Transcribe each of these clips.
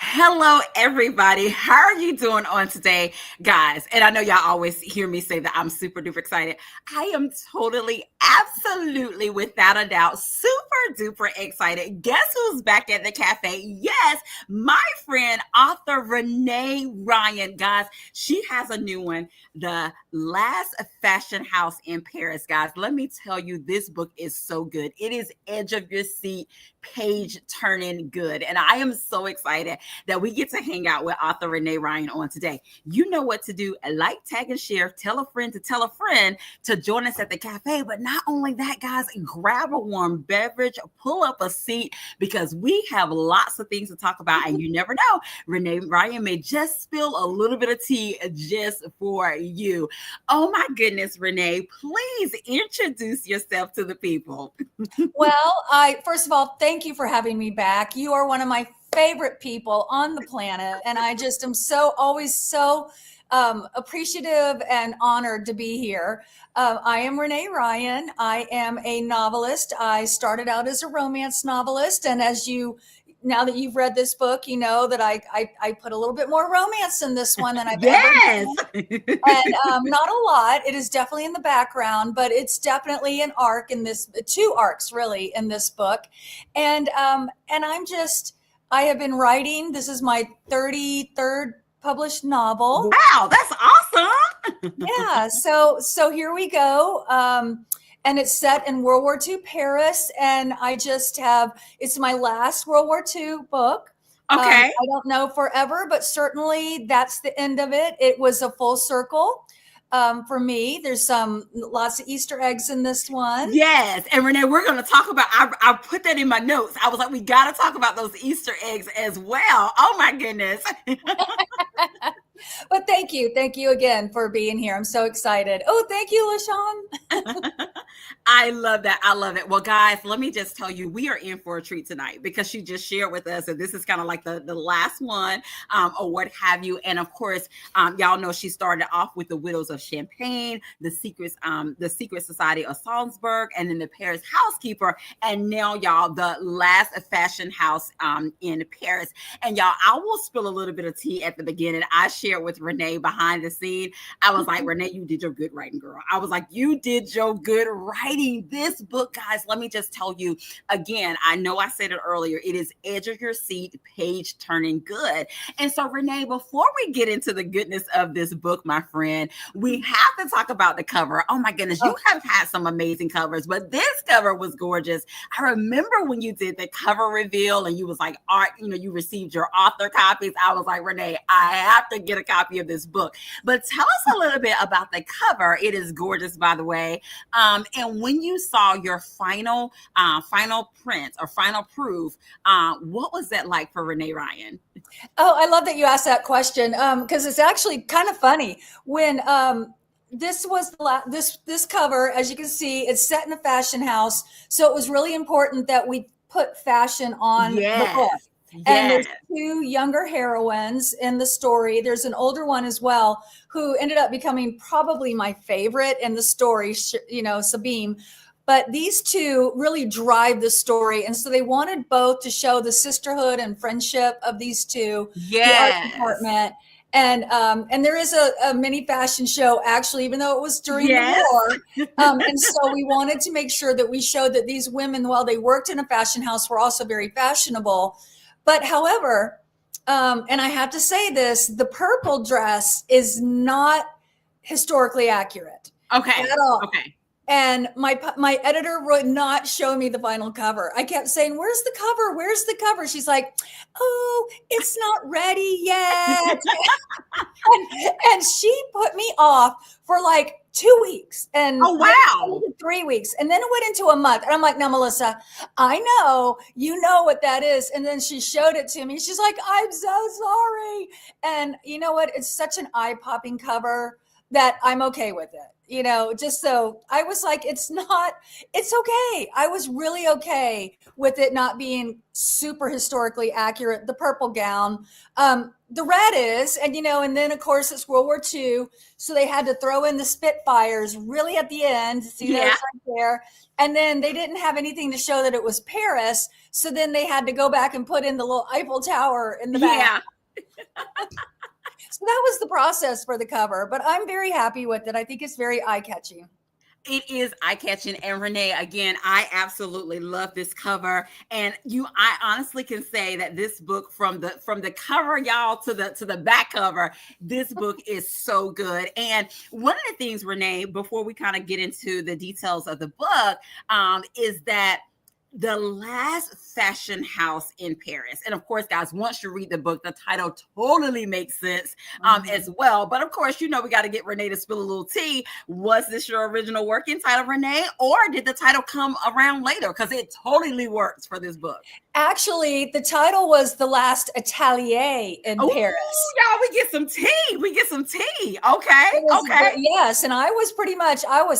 Hello, everybody. How are you doing on today, guys? And I know y'all always hear me say that I'm super duper excited. I am totally, absolutely, without a doubt, super duper excited. Guess who's back at the cafe? Yes, my friend, author Renee Ryan. Guys, she has a new one, The Last Fashion House in Paris. Guys, let me tell you, this book is so good. It is edge of your seat, page turning good. And I am so excited that we get to hang out with author Renee Ryan on today. You know what to do. Like, tag, and share. Tell a friend to tell a friend to join us at the cafe. But not only that, guys, grab a warm beverage, pull up a seat because we have lots of things to talk about. And you never know, Renee Ryan may just spill a little bit of tea just for you. Oh my goodness, Renee, please introduce yourself to the people. Well, first of all, thank you for having me back. You are one of my favorite people on the planet, and I just am always so appreciative and honored to be here. I am Renee Ryan. I am a novelist. I started out as a romance novelist, and now that you've read this book, you know that I put a little bit more romance in this one than I've ever Yes. done. And not a lot. It is definitely in the background, but it's definitely an arc in this, two arcs really in this book. And I have been writing. This is my 33rd published novel. Wow, that's awesome. Yeah. So here we go. And it's set in World War II Paris. And it's my last World War II book. Okay. I don't know forever, but certainly that's the end of it. It was a full circle for me. There's lots of Easter eggs in this one. Yes. And Renee, we're going to talk about, I put that in my notes. I was like, we got to talk about those Easter eggs as well. Oh my goodness. But thank you. Thank you again for being here. I'm so excited. Oh, thank you, LaShawn. I love that. I love it. Well, guys, let me just tell you, we are in for a treat tonight because she just shared with us, and this is kind of like the last one or what have you. And of course, y'all know she started off with the Widows of Champagne, the Secret Society of Salzburg, and then the Paris Housekeeper. And now, y'all, the Last Fashion House in Paris. And y'all, I will spill a little bit of tea at the beginning. I shared with Renee behind the scene. I was like, Renee, you did your good writing, girl. I was like, you did your good writing. This book, guys, let me just tell you again, I know I said it earlier, it is edge of your seat, page turning good. And so, Renee, before we get into the goodness of this book, my friend, we have to talk about the cover. Oh my goodness, you have had some amazing covers, but this cover was gorgeous. I remember when you did the cover reveal and you was like, art, you received your author copies. I was like, Renee, I have to get a copy of this book. But tell us a little bit about the cover. It is gorgeous, by the way. And when you saw your final print or final proof, what was that like for Renee Ryan? Oh, I love that you asked that question because it's actually kind of funny. When this was this cover, as you can see, it's set in a fashion house, so it was really important that we put fashion on the book. Yes. And there's two younger heroines in the story. There's an older one as well who ended up becoming probably my favorite in the story, Sabine. But these two really drive the story. And so they wanted both to show the sisterhood and friendship of these two, the art department. And there is a mini fashion show, actually, even though it was during the war. And so we wanted to make sure that we showed that these women, while they worked in a fashion house, were also very fashionable. But however, and I have to say this, the purple dress is not historically accurate. Okay. At all. Okay. And my editor would not show me the final cover. I kept saying, "Where's the cover? Where's the cover?" She's like, "Oh, it's not ready yet." and she put me off for like 2 weeks. And oh, wow. 3 weeks. And then it went into a month. And I'm like, "Now, Melissa, I know, you know what that is." And then she showed it to me. She's like, "I'm so sorry." And you know what? It's such an eye-popping cover. that I'm okay with it. Just so I was like, it's okay. I was really okay with it not being super historically accurate. The purple gown, the red is, and then of course it's World War II. So they had to throw in the Spitfires really at the end. See those Yeah. right there. And then they didn't have anything to show that it was Paris. So then they had to go back and put in the little Eiffel Tower in the back. Yeah. So that was the process for the cover, but I'm very happy with it. I think it's very eye-catching. It is eye-catching. And Renee, again, I absolutely love this cover. And I honestly can say that this book, from the cover, y'all, to the back cover, this book is so good. And one of the things, Renee, before we kind of get into the details of the book, is that the last fashion house in Paris. And of course, guys, once you read the book, the title totally makes sense as well. But of course, we got to get Renee to spill a little tea. Was this your original working title, Renee? Or did the title come around later? Because it totally works for this book. Actually, the title was The Last Atelier in Paris. Y'all, we get some tea. Okay. Okay. Yes. And I was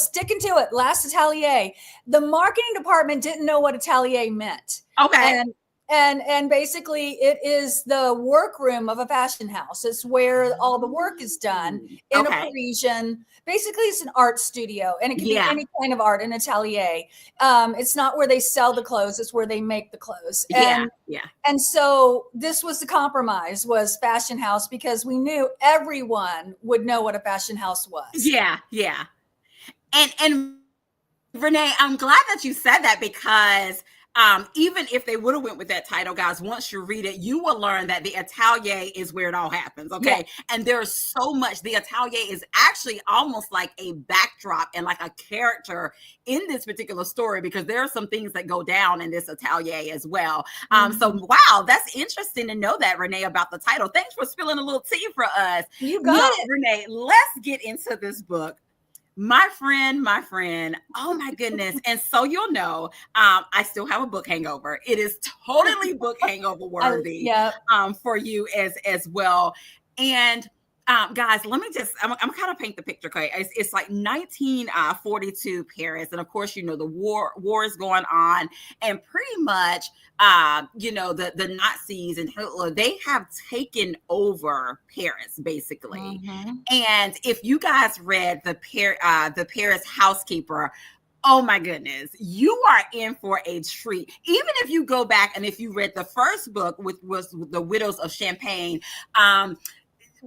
sticking to it. Last Atelier. The marketing department didn't know what atelier meant. Okay. And basically it is the workroom of a fashion house. It's where all the work is done in a Parisian. Basically, it's an art studio, and it can be any kind of art, an atelier. It's not where they sell the clothes; it's where they make the clothes. And so this was the compromise: was fashion house, because we knew everyone would know what a fashion house was. Yeah. And Renee, I'm glad that you said that, because even if they would have went with that title, guys, once you read it, you will learn that the atelier is where it all happens. Okay. Yeah. And there's so much. The atelier is actually almost like a backdrop and like a character in this particular story, because there are some things that go down in this atelier as well. So wow, that's interesting to know that, Renee, about the title. Thanks for spilling a little tea for us. You got it. Renee, let's get into this book. My friend, oh my goodness. And so you'll know, I still have a book hangover. It is totally book hangover worthy for you as well. And guys, let me I'm kind of paint the picture. Okay, it's like 1942 Paris, and of course, the war is going on, and pretty much, the Nazis and Hitler, they have taken over Paris basically. And if you guys read the Paris Housekeeper, oh my goodness, you are in for a treat. Even if you go back and if you read the first book, which was The Widows of Champagne,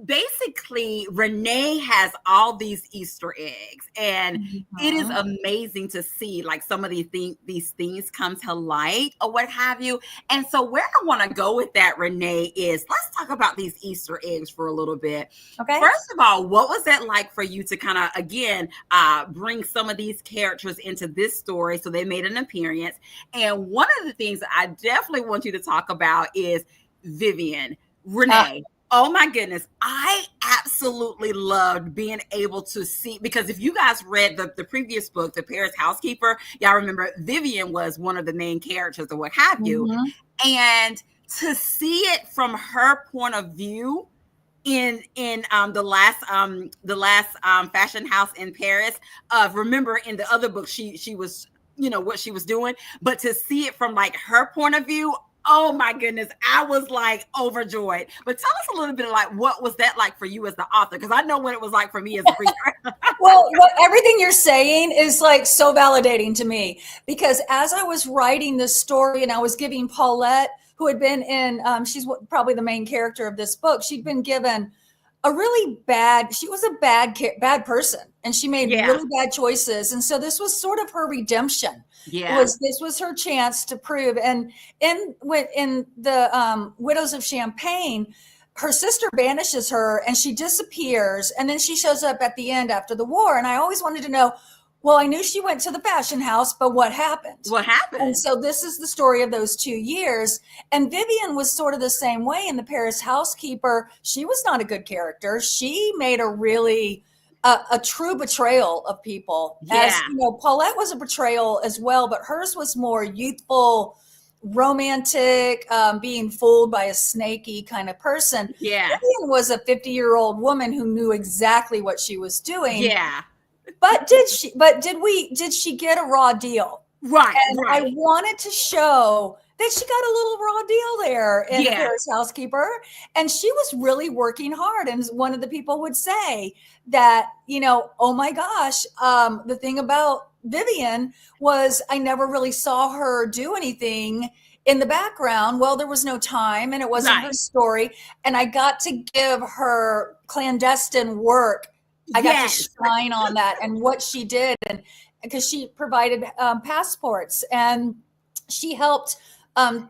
basically Renee has all these Easter eggs, and it is amazing to see like some of these things come to light or what have you. And so where I want to go with that, Renee, is let's talk about these Easter eggs for a little bit. Okay. First of all, what was that like for you to kind of, again, bring some of these characters into this story so they made an appearance? And one of the things I definitely want you to talk about is Vivian. Renee. Oh my goodness. I absolutely loved being able to see, because if you guys read the previous book, The Paris Housekeeper, y'all remember Vivian was one of the main characters or what have you. And to see it from her point of view in the last fashion house in Paris, remember in the other book, she was, what she was doing, but to see it from like her point of view, oh my goodness, I was like overjoyed. But tell us a little bit like what was that like for you as the author? Because I know what it was like for me as a reader. Well, everything you're saying is like so validating to me, because as I was writing this story and I was giving Paulette, who had been in, she's probably the main character of this book, she'd been given she was a bad person, and she made really bad choices. And so this was sort of her redemption. This was her chance to prove. And in the Widows of Champagne, her sister banishes her and she disappears. And then she shows up at the end after the war. And I always wanted to know, well, I knew she went to the fashion house, but what happened? What happened? And so this is the story of those 2 years. And Vivian was sort of the same way in The Paris Housekeeper. She was not a good character. She made a really a true betrayal of people. As Paulette was a betrayal as well, but hers was more youthful, romantic, being fooled by a snaky kind of person. Yeah. Vivian was a 50-year-old woman who knew exactly what she was doing. Yeah. But did she get a raw deal? Right. And I Right. wanted to show that she got a little raw deal there in The Yeah. Paris Housekeeper. And she was really working hard. And one of the people would say that, oh my gosh, the thing about Vivian was I never really saw her do anything in the background. Well, there was no time and it wasn't her Right. story. And I got to give her clandestine work. I got to Yes. shine on that and what she did. And because she provided passports and she helped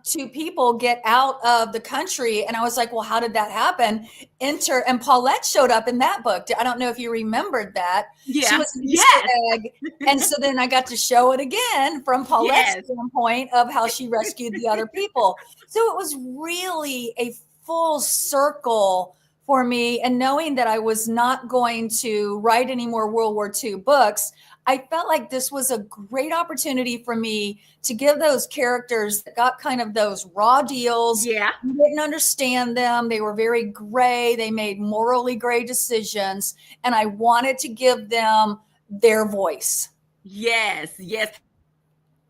two people get out of the country. And I was like, well, how did that happen? And Paulette showed up in that book. I don't know if you remembered that. She Yeah. was an Easter Yes. egg. And so then I got to show it again from Paulette's Yes. standpoint of how she rescued the other people. So it was really a full circle for me. And knowing that I was not going to write any more World War II books, I felt like this was a great opportunity for me to give those characters that got kind of those raw deals. Yeah. You didn't understand them. They were very gray. They made morally gray decisions. And I wanted to give them their voice. Yes. Yes.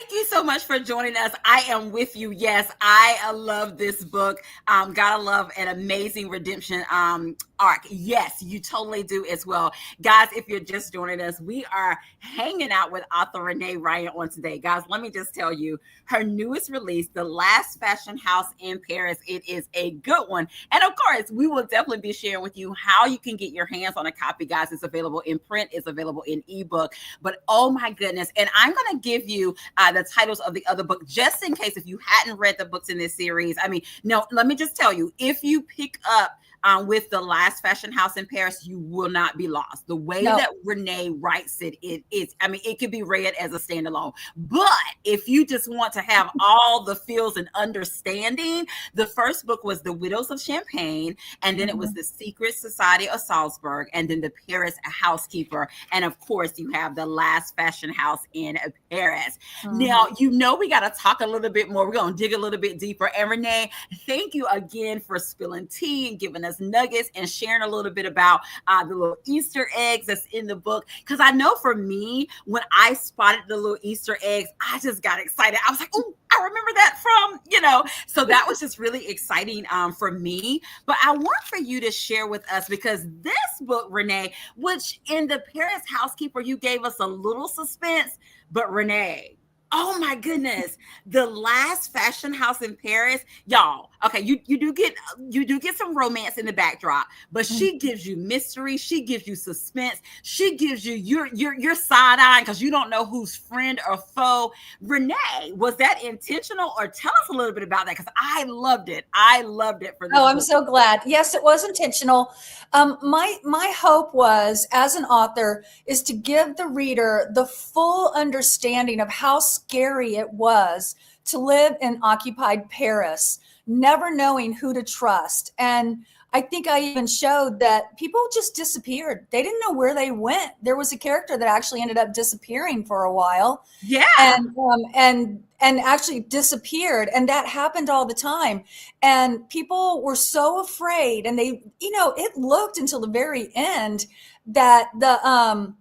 Thank you so much for joining us. I am with you. Yes, I love this book. Gotta love an amazing redemption arc. Yes, you totally do as well. Guys, if you're just joining us, we are hanging out with author Renee Ryan on today. Guys, let me just tell you, her newest release, The Last Fashion House in Paris, it is a good one. And of course, we will definitely be sharing with you how you can get your hands on a copy, guys. It's available in print, it's available in ebook. But oh my goodness, and I'm going to give you the titles of the other book, just in case if you hadn't read the books in this series. I mean, no, let me just tell you, if you pick up with The Last Fashion House in Paris, you will not be lost. The way that Renee writes it, it could be read as a standalone. But if you just want to have all the feels and understanding, the first book was The Widows of Champagne, and then it was The Secret Society of Salzburg, and then The Paris Housekeeper. And of course, you have The Last Fashion House in Paris. Now, we got to talk a little bit more. We're going to dig a little bit deeper. And Renee, thank you again for spilling tea and giving us nuggets and sharing a little bit about the little Easter eggs that's in the book. Because I know for me, when I spotted the little Easter eggs, I just got excited. I was like, oh, I remember that from, so that was just really exciting for me. But I want for you to share with us, because this book, Renee, which in The Paris Housekeeper, you gave us a little suspense, but Renee, oh my goodness, The Last Fashion House in Paris, y'all. Okay, you do get some romance in the backdrop, but she gives you mystery, she gives you suspense, she gives you your side eye because you don't know who's friend or foe. Renee, was that intentional, or tell us a little bit about that? Because I loved it. I loved it for this. Oh, I'm so glad. Yes, it was intentional. My hope was, as an author, is to give the reader the full understanding of how scary it was to live in occupied Paris, never knowing who to trust. And I think I even showed that people just disappeared. They didn't know where they went. There was a character that actually ended up disappearing for a while. Yeah. And actually disappeared. And that happened all the time. And people were so afraid. And they, it looked until the very end that the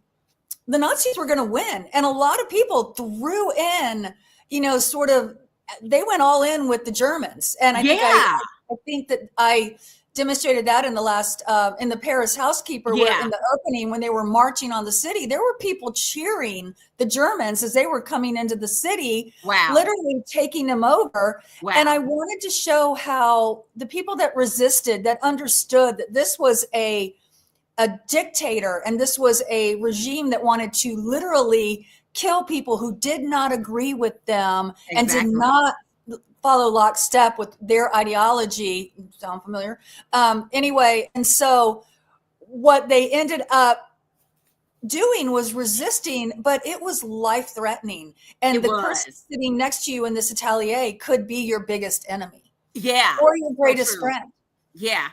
Nazis were going to win. And a lot of people threw in, they went all in with the Germans. And I think that I demonstrated that in the last, in The Paris Housekeeper, where in the opening, when they were marching on the city, there were people cheering the Germans as they were coming into the city, literally taking them over. And I wanted to show how the people that resisted, that understood that this was a dictator and this was a regime that wanted to literally kill people who did not agree with them and did not follow lockstep with their ideology. Sound familiar? Anyway, and so what they ended up doing was resisting, but it was life-threatening. And the person sitting next to you in this atelier could be your biggest enemy. Yeah. Or your greatest friend. Yeah.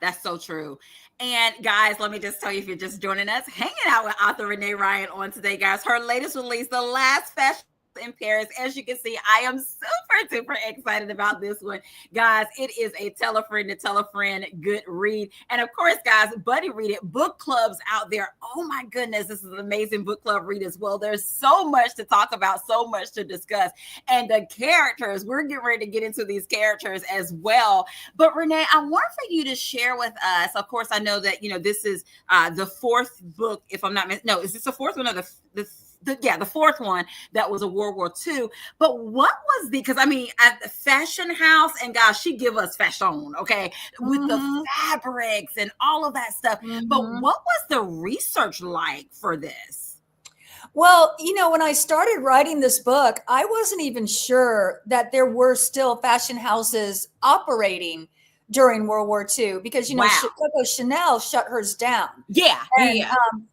That's so true. And guys, let me just tell you, if you're just joining us, hanging out with author Renee Ryan on today, guys, her latest release, The Last Fashion in Paris. As you can see, I am super duper excited about this one. Guys, it is a tell a friend to tell a friend good read. And of course, guys, buddy read it. Book clubs out there. Oh my goodness, this is an amazing book club read as well. There's so much to talk about, so much to discuss. And the characters, we're getting ready to get into these characters as well. But Renee, I want for you to share with us. Of course, I know that this is the fourth book, if I'm not no, is this the fourth one or the fourth one that was a World War II. But what was because I mean, at the fashion house, and guys, she give us fashion, okay, with the fabrics and all of that stuff. But what was the research like for this? Well, when I started writing this book, I wasn't even sure that there were still fashion houses operating during World War II because, Wow. Coco Chanel shut hers down. Yeah.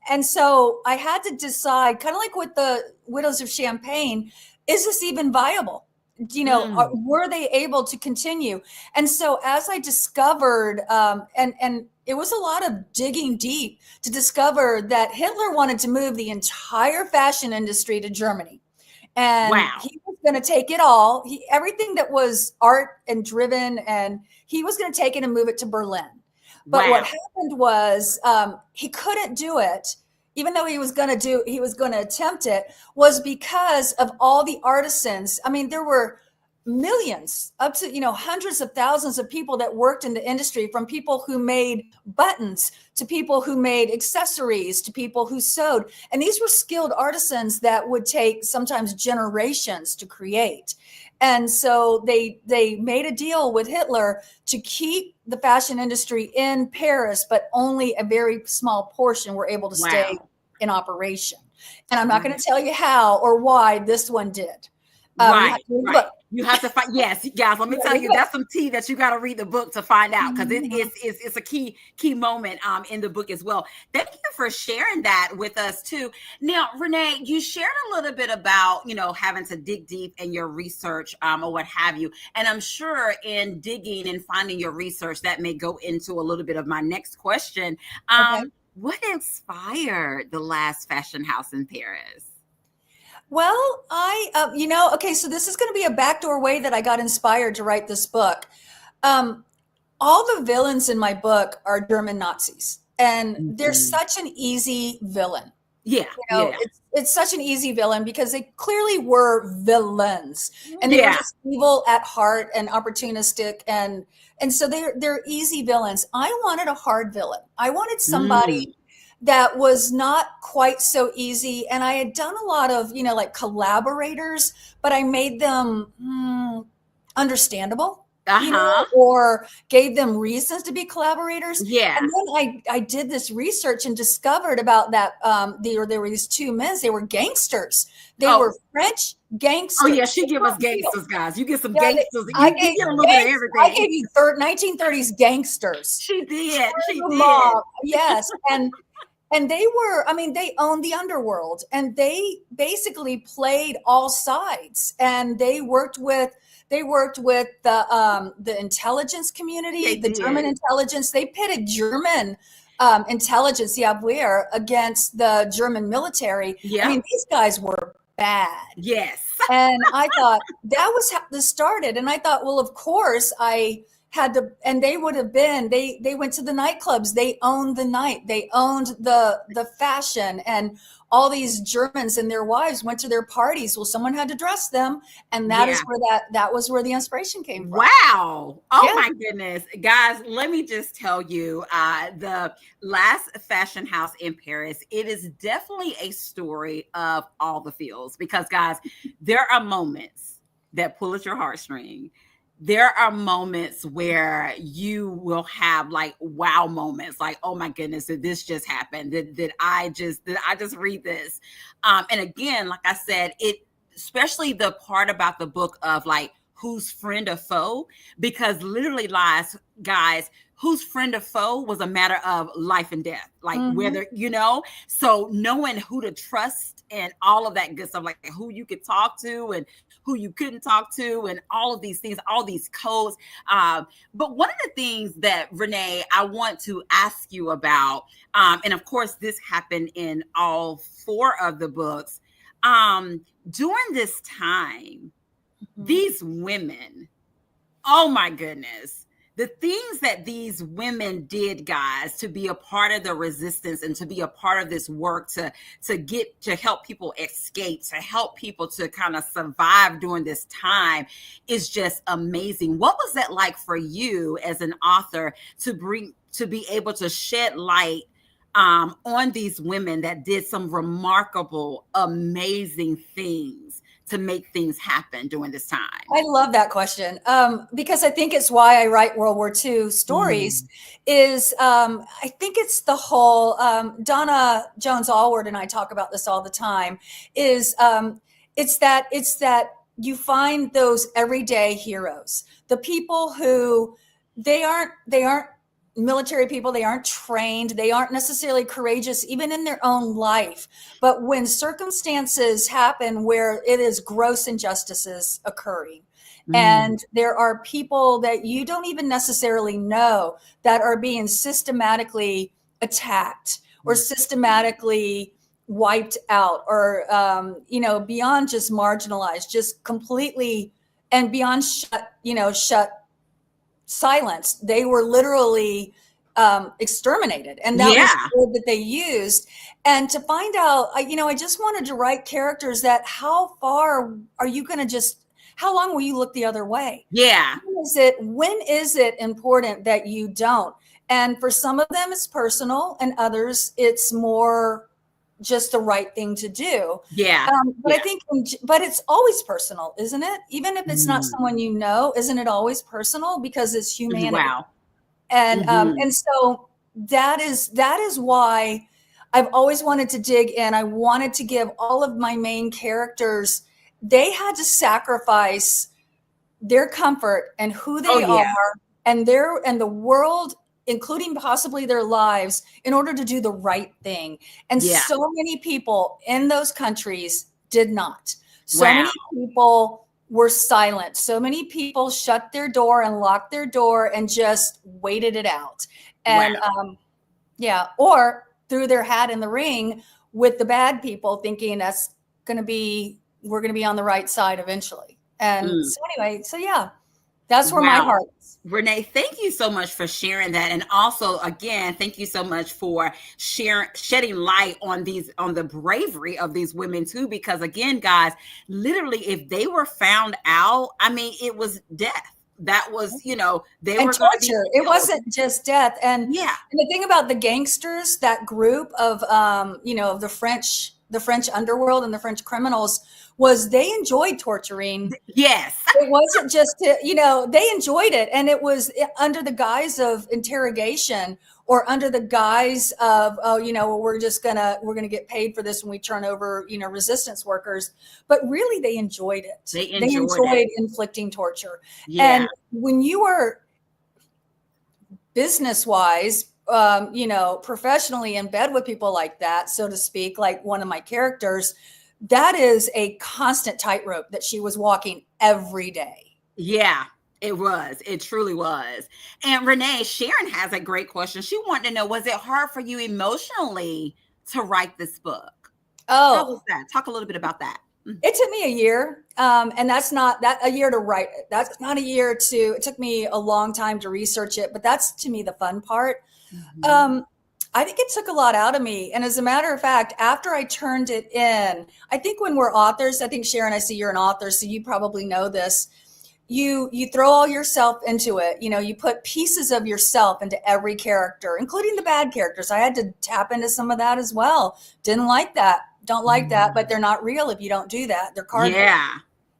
And so I had to decide, kind of like with the Widows of Champagne, is this even viable? Were they able to continue? And so as I discovered, and it was a lot of digging deep to discover that Hitler wanted to move the entire fashion industry to Germany. And he was going to take it all, everything that was art and driven, and he was going to take it and move it to Berlin. But what happened was he couldn't do it, even though he was going to attempt it, was because of all the artisans. I mean, there were millions, up to hundreds of thousands of people that worked in the industry, from people who made buttons to people who made accessories to people who sewed, and these were skilled artisans that would take sometimes generations to create. And so they made a deal with Hitler to keep the fashion industry in Paris, but only a very small portion were able to stay in operation. And I'm not going to tell you how or why this one did. You have to find. Yes, guys. Let me tell you, that's some tea that you got to read the book to find out, because it's a key moment in the book as well. Thank you for sharing that with us too. Now, Renee, you shared a little bit about having to dig deep in your research or what have you, and I'm sure in digging and finding your research that may go into a little bit of my next question. What inspired the last fashion house in Paris? Well, so this is going to be a backdoor way that I got inspired to write this book. All the villains in my book are German Nazis, and they're such an easy villain. It's such an easy villain because they clearly were villains, and they were just evil at heart and opportunistic, and so they're easy villains. I wanted a hard villain. I wanted somebody that was not quite so easy. And I had done a lot of, like collaborators, but I made them understandable, or gave them reasons to be collaborators. Yeah. And then I did this research and discovered about that. There were these two men. They were gangsters. They were French gangsters. Oh yeah, she give us gangsters, guys. You get some gangsters. You get a little bit of everything. I gave you 1930s gangsters. She did. Yes. And they owned the underworld, and they basically played all sides, and they worked with the intelligence community, the German intelligence. They pitted German intelligence, the Abwehr, against the German military. I mean, these guys were bad. Yes. And I thought that was how this started. And I thought, well, of course I had to, and they would have been, they went to the nightclubs. They owned the night. They owned the fashion, and all these Germans and their wives went to their parties. Well, someone had to dress them. And that is where that was where the inspiration came from. Wow. Oh my goodness. Guys, let me just tell you, the last fashion house in Paris, it is definitely a story of all the feels, because guys, there are moments that pull at your heartstring. There are moments where you will have like wow moments, like, oh my goodness, did this just happen? Did I just read this? And again, like I said, it, especially the part about the book of like who's friend or foe, because literally, guys, who's friend or foe was a matter of life and death, like whether, so knowing who to trust and all of that good stuff, like who you could talk to and who you couldn't talk to, and all of these things, all these codes. But one of the things that, Renee, I want to ask you about, and of course this happened in all 4 of the books, During this time, Mhm. these women, oh my goodness, the things that these women did, guys, to be a part of the resistance and to be a part of this work to help people escape, to help people to kind of survive during this time is just amazing. What was that like for you as an author to be able to shed light on these women that did some remarkable, amazing things to make things happen during this time? I love that question, because I think it's why I write World War II stories. Mm. Is I think it's the whole Donna Jones Allward and I talk about this all the time. Is it's that you find those everyday heroes, the people who they aren't military people, they aren't trained, they aren't necessarily courageous even in their own life, but when circumstances happen where it is gross injustices occurring, Mm. and there are people that you don't even necessarily know that are being systematically attacked or systematically wiped out, or beyond just marginalized, just completely, and beyond shut silence. They were literally exterminated, and that was Yeah. the word that they used. And to find out, I just wanted to write characters that, how far are you going to just, how long will you look the other way? Yeah. When is it important that you don't? And for some of them, it's personal, and others, it's more just the right thing to do. Yeah. But I Yeah. think, but it's always personal, isn't it? Even if it's not Mm. someone you know, isn't it always personal because it's humanity? Wow. And Mhm. so that is why I've always wanted to dig in. I wanted to give all of my main characters, they had to sacrifice their comfort and who Oh, they are, yeah. and the world, including possibly their lives, in order to do the right thing. And Yeah. so many people in those countries did not. So Wow. many people were silent. So many people shut their door and locked their door and just waited it out. Wow. And yeah, or threw their hat in the ring with the bad people, thinking we're going to be on the right side eventually. And Mm. so anyway, so yeah, that's where my Wow. heart is. Renee, thank you so much for sharing that. And also, again, thank you so much for shedding light on the bravery of these women too. Because again, guys, literally, if they were found out, I mean, it was death. That was, they And were going to be torture. It killed. wasn't just death. Yeah. And the thing about the gangsters, that group of the French underworld and the French criminals, was they enjoyed torturing. Yes. It wasn't just they enjoyed it, and it was under the guise of interrogation, or under the guise of, oh, we're gonna get paid for this when we turn over resistance workers. But really, they enjoyed it. They They enjoyed it. enjoyed inflicting torture. Yeah. And when you are business wise, professionally in bed with people like that, so to speak, like one of my characters, that is a constant tightrope that she was walking every day. Yeah, it was. It truly was. And Renee, Sharon has a great question. She wanted to know, was it hard for you emotionally to write this book? How was Oh, that? Talk a little bit about that. it took me a year. And that's not that a year to write it. That's not a year to, it took me a long time to research it, but that's to me the fun part. Mhm. Um, I think it took a lot out of me. And as a matter of fact, after I turned it in, I think when we're authors, I think Sharon, I see you're an author, so you probably know this. You throw all yourself into it. You put pieces of yourself into every character, including the bad characters. I had to tap into some of that as well. Didn't like that. Don't like that, but Mhm. they're not real if you don't do that. They're cardboard. Yeah.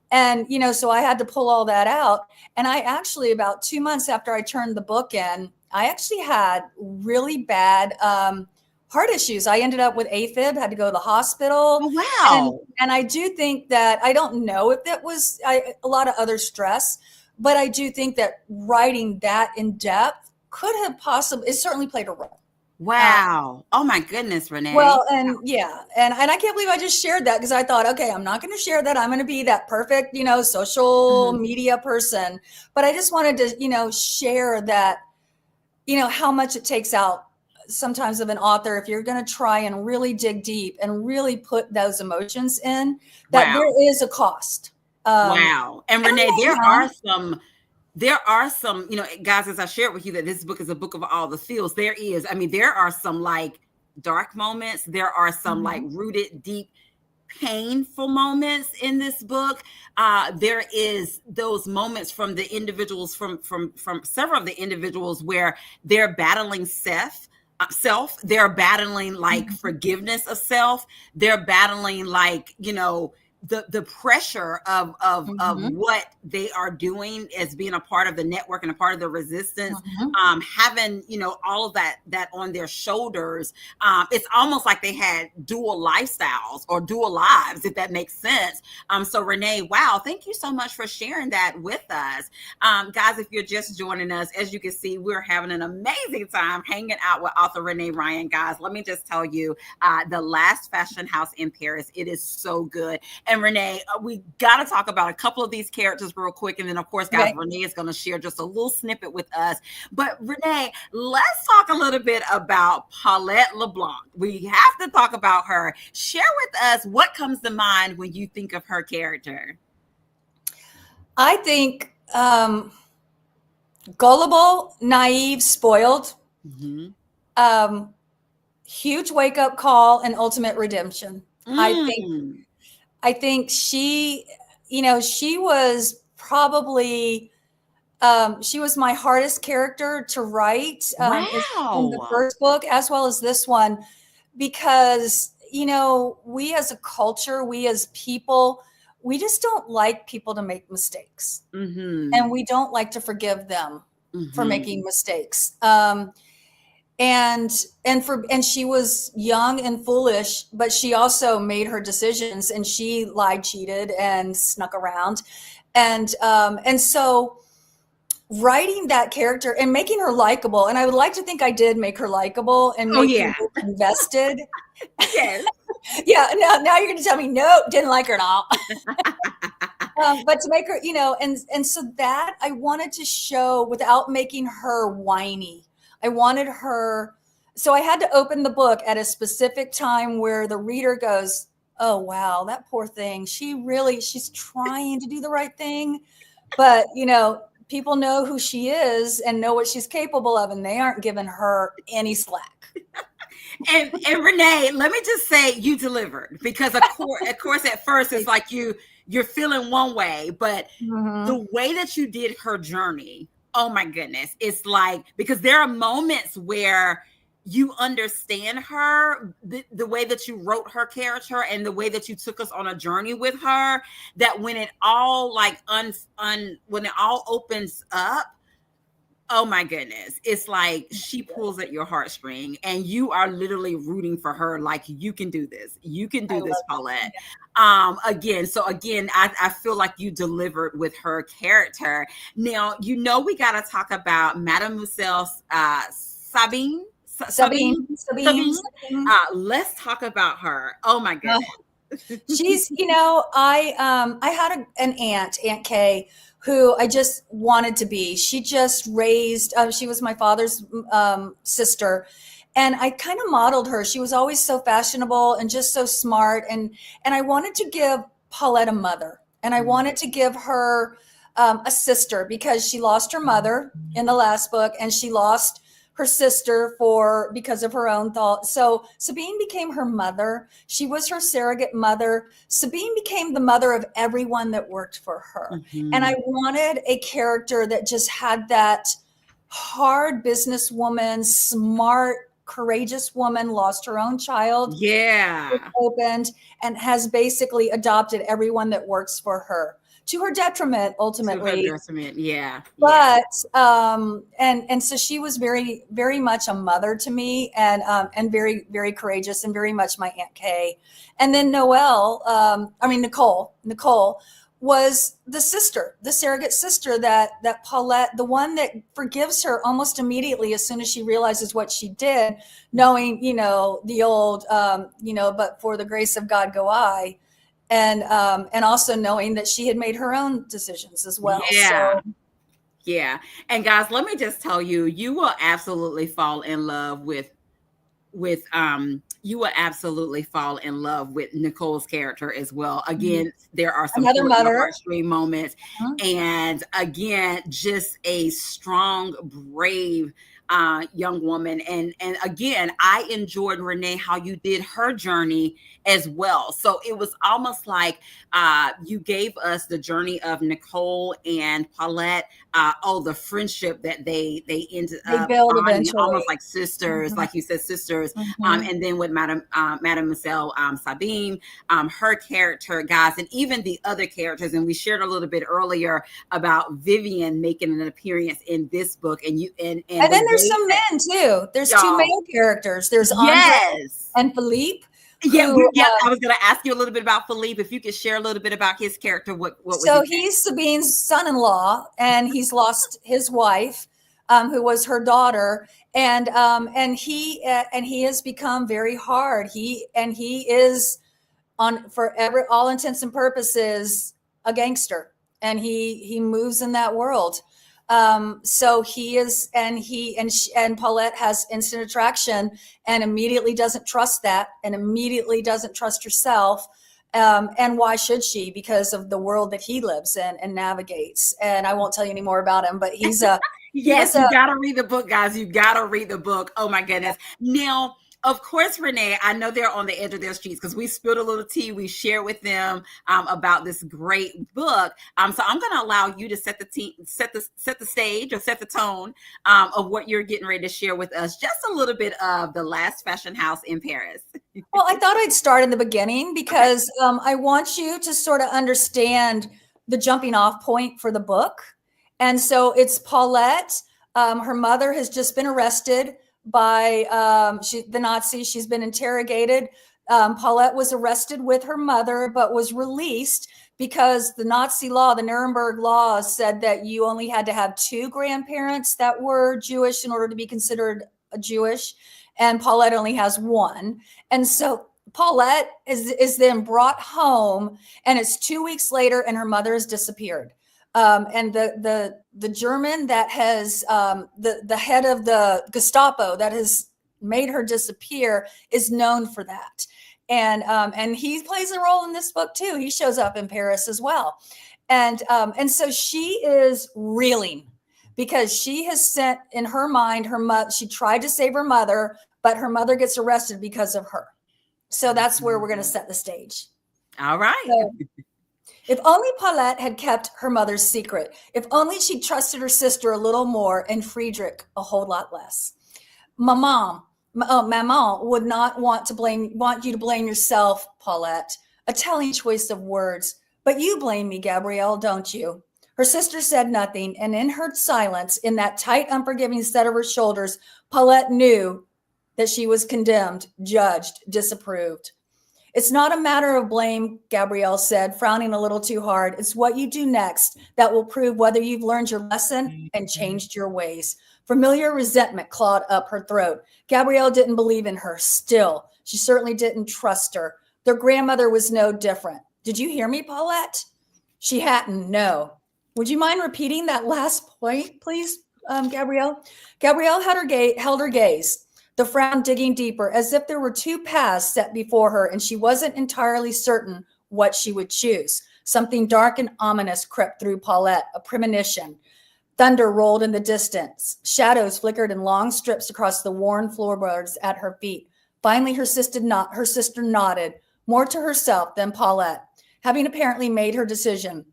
And, so I had to pull all that out. And I actually, about 2 months after I turned the book in, I actually had really bad heart issues. I ended up with AFib, had to go to the hospital. Oh, And, wow. and I do think that, I don't know if that was a lot of other stress, but I do think that writing that in depth could have possibly, it certainly played a role. Wow. Oh my goodness, Renee. Well, and yeah, and I can't believe I just shared that, because I thought, okay, I'm not going to share that. I'm going to be that perfect, social Mhm. media person. But I just wanted to, share that, how much it takes out sometimes of an author, if you're going to try and really dig deep and really put those emotions in, that Wow. there is a cost. Wow. And Renee, there are some, guys, as I shared with you that this book is a book of all the feels. There is, I mean, there are some like dark moments. There are some like rooted deep painful moments in this book. There is those moments from the individuals, from several of the individuals, where they're battling self. They're battling like forgiveness of self. They're battling like, the pressure of what they are doing as being a part of the network and a part of the resistance, having all of that on their shoulders. It's almost like they had dual lifestyles or dual lives, if that makes sense. So Renee, wow, thank you so much for sharing that with us. Guys, if you're just joining us, as you can see, we're having an amazing time hanging out with author Renee Ryan. Guys, let me just tell you, The Last Fashion House in Paris, it is so good. And Renee, we got to talk about a couple of these characters real quick. And then, of course, guys, Renee is going to share just a little snippet with us. But Renee, let's talk a little bit about Paulette LeBlanc. We have to talk about her. Share with us what comes to mind when you think of her character. I think gullible, naive, spoiled, huge wake-up call, and ultimate redemption. I think she, she was probably, she was my hardest character to write in the first book, as well as this one, because, we as a culture, we as people, we just don't like people to make mistakes. And we don't like to forgive them for making mistakes. And she was young and foolish, but she also made her decisions, and she lied, cheated, and snuck around. And so writing that character and making her likable, and I would like to think I did make her likable and make you invested. Yes. Yeah. Now you're going to tell me, no, didn't like her at all. But to make her, and so that I wanted to show without making her whiny. I wanted her, so I had to open the book at a specific time where the reader goes, oh, wow, that poor thing. She's trying to do the right thing. But, people know who she is and know what she's capable of, and they aren't giving her any slack. And Renee, let me just say, you delivered, because of course at first it's like you're feeling one way, but the way that you did her journey, oh my goodness, it's like, because there are moments where you understand her, the way that you wrote her character and the way that you took us on a journey with her, that when it all like when it all opens up, oh my goodness, it's like she pulls at your heartstring and you are literally rooting for her. Like, you can do this. You can do this, Paulette. Again, I feel like you delivered with her character. Now, we got to talk about Mademoiselle Sabine. Let's talk about her. Oh my goodness. She's, I had an aunt Kay, who I just wanted to be. She just raised, she was my father's sister. And I kind of modeled her. She was always so fashionable and just so smart. And I wanted to give Paulette a mother. And I wanted to give her a sister, because she lost her mother in the last book, and she lost her sister because of her own thought. So Sabine became her mother. She was her surrogate mother. Sabine became the mother of everyone that worked for her. And I wanted a character that just had that hard businesswoman, smart, courageous woman, lost her own child. Yeah. Opened and has basically adopted everyone that works for her, to her detriment, ultimately. To her detriment, yeah. But and so she was very, very much a mother to me, and very, very courageous, and very much my Aunt Kay. And then Nicole was the sister, the surrogate sister that Paulette, the one that forgives her almost immediately as soon as she realizes what she did, knowing, the old, but for the grace of God go I. And also knowing that she had made her own decisions as well. Yeah. Yeah. And guys, let me just tell you, you will absolutely fall in love with with you will absolutely fall in love with Nicole's character as well. Again, there are some Another pull at your mother. heartstring moments, Mhm. and again, just a strong, brave young woman. And again, I enjoyed, Renee, how you did her journey as well. So it was almost like you gave us the journey of Nicole and Paulette. The friendship that they ended They up build bonding, eventually. almost like sisters, Mhm. like you said, sisters. Mhm. And then with Mademoiselle Sabine, her character, guys, and even the other characters. And we shared a little bit earlier about Vivian making an appearance in this book, and And the then there's way some that men too. There's two y'all, male characters. There's Andre yes. and Philippe, Yeah, who I was going to ask you a little bit about Philippe. If you could share a little bit about his character, what was so his name? he's Sabine's son-in-law, and he's lost his wife, who was her daughter, and he has become very hard. He is on for all intents and purposes a gangster, and he moves in that world. So he is, and Paulette has instant attraction, and immediately doesn't trust that, and immediately doesn't trust herself. And why should she? Because of the world that he lives in and navigates. And I won't tell you any more about him, but he Yes, was you a got to read the book, guys. You got to read the book. Oh my goodness. Now, of course, Renee, I know they're on the edge of their seats because we spilled a little tea. We shared with them about this great book. So I'm going to allow you to set the stage or set the tone of what you're getting ready to share with us. Just a little bit of the last fashion house in Paris. Well, I thought I'd start in the beginning Okay. because I want you to sort of understand the jumping off point for the book. And so it's Paulette. Her mother has just been arrested by the Nazis. She's been interrogated. Paulette was arrested with her mother, but was released because the Nazi law, the Nuremberg laws, said that you only had to have two grandparents that were Jewish in order to be considered a Jewish. And Paulette only has one. And so Paulette is then brought home, and it's 2 weeks later, and her mother has disappeared. And the German that has the head of the Gestapo that has made her disappear is known for that. And he plays a role in this book too. He shows up in Paris as well. And so she is reeling because she has sent in her mind her mother. She tried to save her mother, but her mother gets arrested because of her. So that's where we're going to set the stage. All right. So, if only Paulette had kept her mother's secret. If only she trusted her sister a little more and Friedrich a whole lot less. Maman would not want you to blame yourself, Paulette. A telling choice of words. But you blame me, Gabrielle, don't you? Her sister said nothing, and in her silence, in that tight, unforgiving set of her shoulders, Paulette knew that she was condemned, judged, disapproved. It's not a matter of blame, Gabrielle said, frowning a little too hard. It's what you do next that will prove whether you've learned your lesson and changed your ways. Familiar resentment clawed up her throat. Gabrielle didn't believe in her still. She certainly didn't trust her. Their grandmother was no different. Did you hear me, Paulette? She hadn't, no. Would you mind repeating that last point, please, Gabrielle? Gabrielle held her gaze, the frown digging deeper, as if there were two paths set before her, and she wasn't entirely certain what she would choose. Something dark and ominous crept through Paulette, a premonition. Thunder rolled in the distance. Shadows flickered in long strips across the worn floorboards at her feet. Finally, her sister nodded, more to herself than Paulette, having apparently made her decision.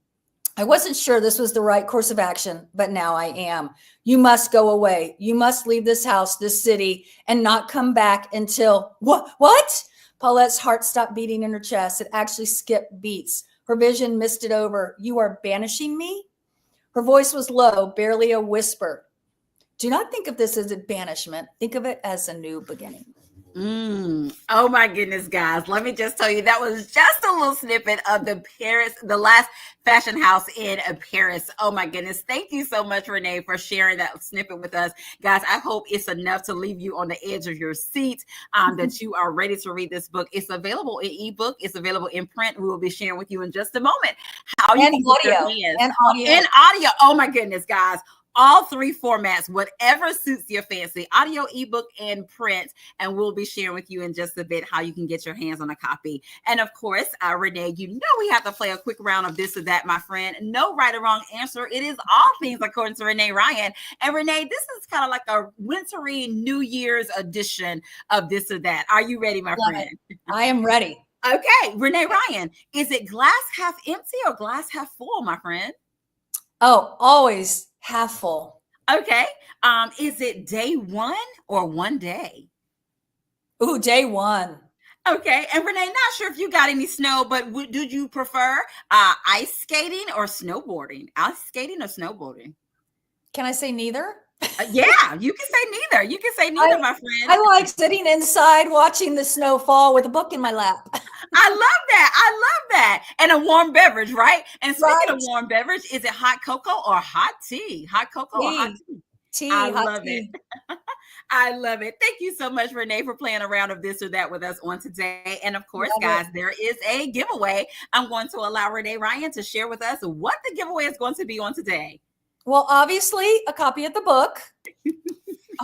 I wasn't sure this was the right course of action, but now I am. You must go away. You must leave this house, this city, and not come back until... What? Paulette's heart stopped beating in her chest. It actually skipped beats. Her vision misted over. You are banishing me? Her voice was low, barely a whisper. Do not think of this as a banishment. Think of it as a new beginning. Oh my goodness, guys. Let me just tell you, that was just a little snippet of the last fashion house in Paris. Oh my goodness. Thank you so much, Renee, for sharing that snippet with us. Guys, I hope it's enough to leave you on the edge of your seat, that you are ready to read this book. It's available in ebook. It's available in print. We will be sharing with you in just a moment how you can get your hands. And audio. In audio. Oh my goodness, guys. all three formats, whatever suits your fancy, audio, ebook, and print. And we'll be sharing with you in just a bit how you can get your hands on a copy. And of course, Renee, you know we have to play a quick round of this or that, my friend. No right or wrong answer. It is all things according to Renee Ryan. And Renee, this is kind of like a wintry New Year's edition of this or that. Are you ready, my friend? I am ready. Okay, Renee Ryan, is it glass half empty or glass half full, my friend? Oh, always half full. Okay. Is it day one or one day? Ooh, day one. Okay. And Renee, not sure if you got any snow, but do you prefer ice skating or snowboarding? Ice skating or snowboarding? Can I say neither? Yeah, you can say neither. You can say neither, my friend. I like sitting inside watching the snow fall with a book in my lap. I love that. I love that. And a warm beverage, right? And speaking of warm beverage, is it hot cocoa or hot tea? Hot cocoa or hot tea? I love it. I love it. Thank you so much, Renee, for playing a round of this or that with us on today. And of course, guys, there is a giveaway. I'm going to allow Renee Ryan to share with us what the giveaway is going to be on today. Well, obviously, a copy of the book, a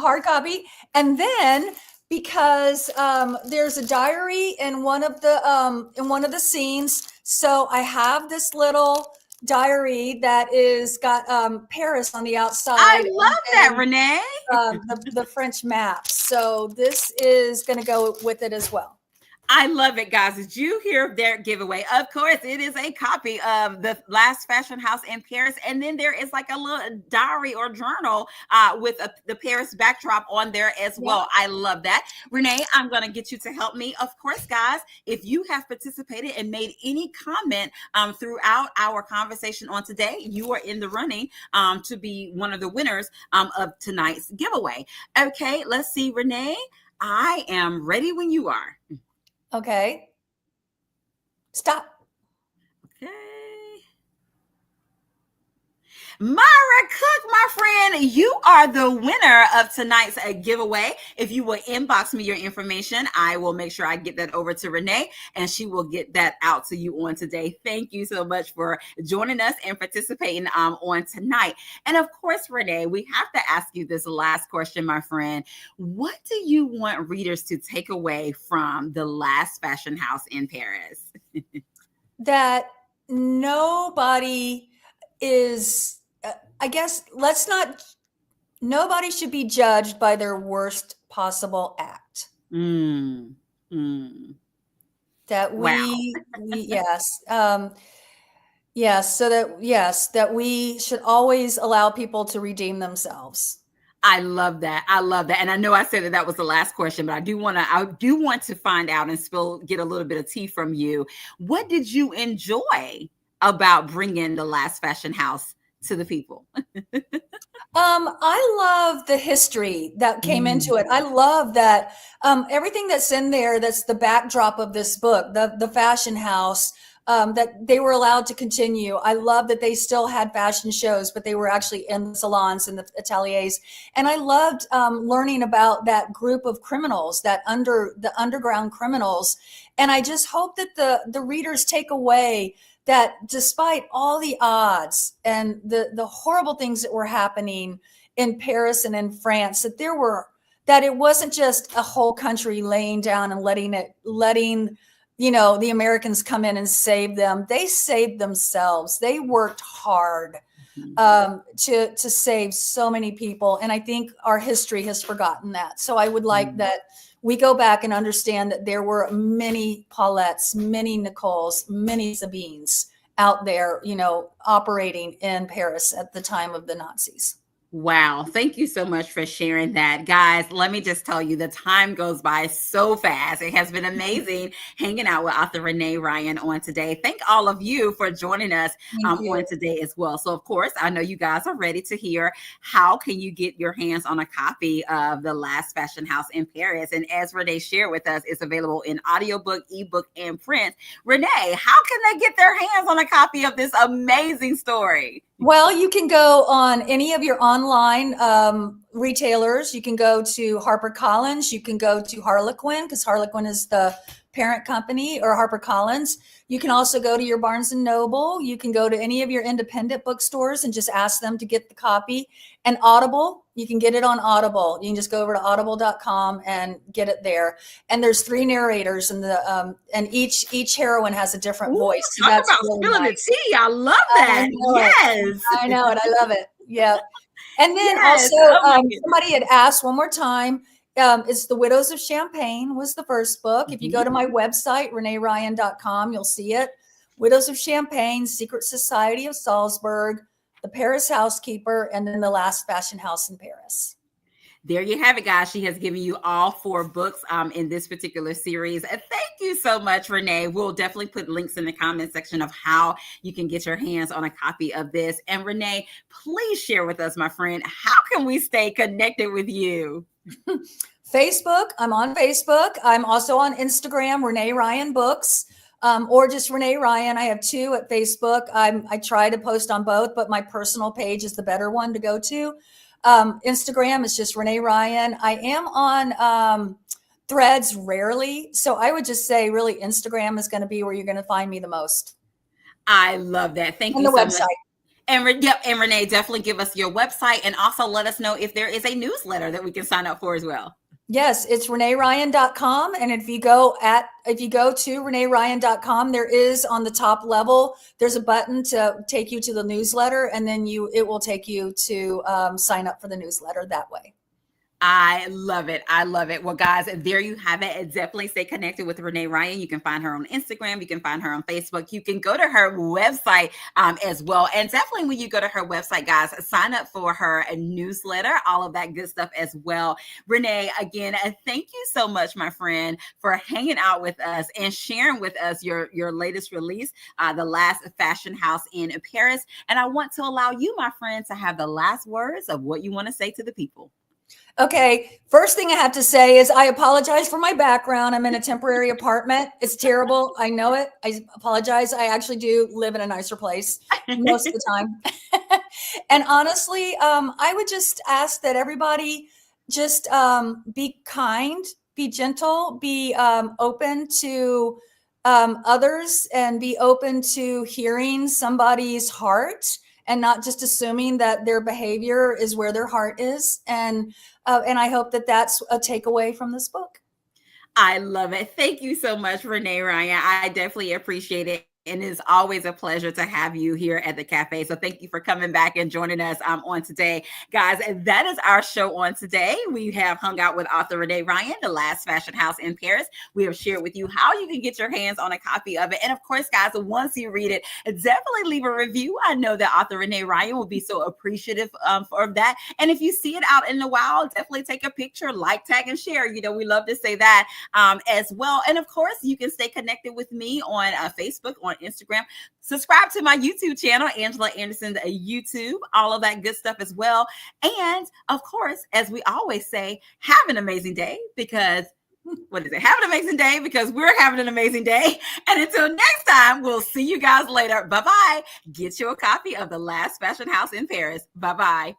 hard copy, and then because there's a diary in one of the scenes, so I have this little diary that is got Paris on the outside. I love that, Renee. The French map. So this is going to go with it as well. I love it, guys. Did you hear their giveaway? Of course, it is a copy of The Last Fashion House in Paris. And then there is like a little diary or journal with the Paris backdrop on there as well. I love that. Renee, I'm going to get you to help me. Of course, guys, if you have participated and made any comment throughout our conversation on today, you are in the running to be one of the winners of tonight's giveaway. Okay, let's see, Renee. I am ready when you are. Okay. Stop. Okay. Myra Cook, my friend, you are the winner of tonight's giveaway. If you will inbox me your information, I will make sure I get that over to Renee and she will get that out to you on today. Thank you so much for joining us and participating on tonight. And of course, Renee, we have to ask you this last question, my friend. What do you want readers to take away from The Last Fashion House in Paris? That nobody is... I guess nobody should be judged by their worst possible act. That that we should always allow people to redeem themselves. I love that. I love that. And I know I said that was the last question, but I do want to find out and get a little bit of tea from you. What did you enjoy about bringing The Last Fashion House to the people? I love the history that came into it. I love that everything that's in there, that's the backdrop of this book, the fashion house, that they were allowed to continue. I love that they still had fashion shows, but they were actually in the salons and the ateliers. And I loved learning about that group of criminals, the underground criminals. And I just hope that the readers take away that despite all the odds and the horrible things that were happening in Paris and in France, that it wasn't just a whole country laying down and letting the Americans come in and save them. They saved themselves. They worked hard to save so many people. And I think our history has forgotten that. So I would like that we go back and understand that there were many Paulettes, many Nicoles, many Sabines out there, operating in Paris at the time of the Nazis. Wow. Thank you so much for sharing that. Guys, let me just tell you, the time goes by so fast. It has been amazing hanging out with author Renee Ryan on today. Thank all of you for joining us on today as well. So, of course, I know you guys are ready to hear how can you get your hands on a copy of The Last Fashion House in Paris. And as Renee shared with us, it's available in audiobook, ebook, and print. Renee, how can they get their hands on a copy of this amazing story? Well, you can go on any of your online retailers. You can go to HarperCollins. You can go to Harlequin, because Harlequin is the parent company or HarperCollins. You can also go to your Barnes and Noble. You can go to any of your independent bookstores and just ask them to get the copy. And Audible, you can get it on Audible. You can just go over to audible.com and get it there. And there's 3 narrators, and each heroine has a different voice. So Talk that's about really spilling nice. the tea. I love that. Yes. I know it. I love it. Yeah. And then Yes. also, Oh my goodness. somebody had asked one more time. It's The Widows of Champagne was the first book. If you go to my website, reneeryan.com, you'll see it. Widows of Champagne, Secret Society of Salzburg, The Paris Housekeeper, and then The Last Fashion House in Paris. There you have it, guys. She has given you all 4 books in this particular series. Thank you so much, Renee. We'll definitely put links in the comment section of how you can get your hands on a copy of this. And Renee, please share with us, my friend, how can we stay connected with you? Facebook. I'm on Facebook. I'm also on Instagram, Renee Ryan Books, or just Renee Ryan. I have 2 at Facebook. I try to post on both, but my personal page is the better one to go to. Instagram is just Renee Ryan. I am on Threads rarely. So I would just say really Instagram is going to be where you're going to find me the most. I love that. Thank you so much. And Renee, definitely give us your website, and also let us know if there is a newsletter that we can sign up for as well. Yes, it's reneeryan.com. And if you go to reneeryan.com, there is on the top level, there's a button to take you to the newsletter, and then it will take you to sign up for the newsletter that way. I love it. I love it. Well, guys, there you have it. Definitely stay connected with Renee Ryan. You can find her on Instagram. You can find her on Facebook. You can go to her website as well. And definitely when you go to her website, guys, sign up for her newsletter, all of that good stuff as well. Renee, again, thank you so much, my friend, for hanging out with us and sharing with us your latest release, The Last Fashion House in Paris. And I want to allow you, my friend, to have the last words of what you want to say to the people. Okay. First thing I have to say is I apologize for my background. I'm in a temporary apartment. It's terrible. I know it. I apologize. I actually do live in a nicer place most of the time. And honestly, I would just ask that everybody just be kind, be gentle, be open to others, and be open to hearing somebody's heart, and not just assuming that their behavior is where their heart is. And I hope that that's a takeaway from this book. I love it. Thank you so much, Renee Ryan. I definitely appreciate it. And it's always a pleasure to have you here at the cafe. So thank you for coming back and joining us on today. Guys, that is our show on today. We have hung out with author Renee Ryan, The Last Fashion House in Paris. We have shared with you how you can get your hands on a copy of it. And of course, guys, once you read it, definitely leave a review. I know that author Renee Ryan will be so appreciative for that. And if you see it out in the wild, definitely take a picture, like, tag, and share. You know, we love to say that as well. And of course, you can stay connected with me on Facebook, on Instagram. Subscribe to my YouTube channel, Angela Anderson YouTube, all of that good stuff as well. And of course, as we always say, have an amazing day, because have an amazing day, because we're having an amazing day. And until next time, we'll see you guys later. Bye-bye. Get you a copy of The Last Fashion House in Paris. Bye-bye.